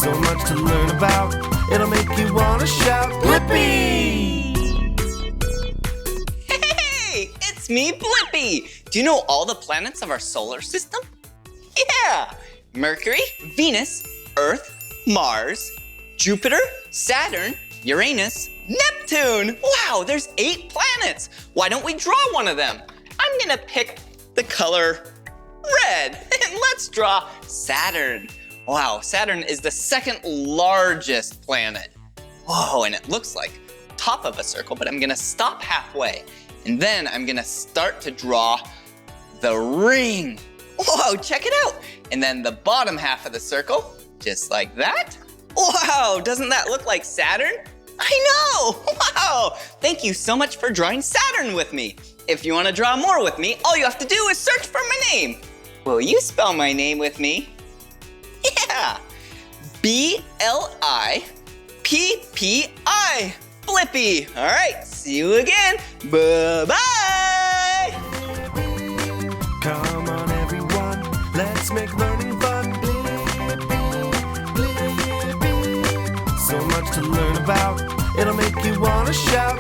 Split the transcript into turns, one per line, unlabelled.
So much to learn about, it'll make you want to shout, Blippi!
Hey, it's me, Blippi! Do you know all the planets of our solar system? Yeah! Mercury, Venus, Earth, Mars, Jupiter, Saturn, Uranus, Neptune! Wow, there's 8 planets! Why don't we draw one of them? I'm gonna pick the color red, and let's draw Saturn. Wow, Saturn is the second largest planet. Whoa, and it looks like top of a circle, but I'm gonna stop halfway. And then I'm gonna start to draw the ring. Whoa, check it out. And then the bottom half of the circle, just like that. Wow, doesn't that look like Saturn? I know, wow. Thank you so much for drawing Saturn with me. If you wanna draw more with me, all you have to do is search for my name. Will you spell my name with me? Yeah, B-L-I-P-P-I, Blippi. All right, see you again. Bye-bye.
Come on everyone, let's make learning fun. So much to learn about, it'll make you want to shout,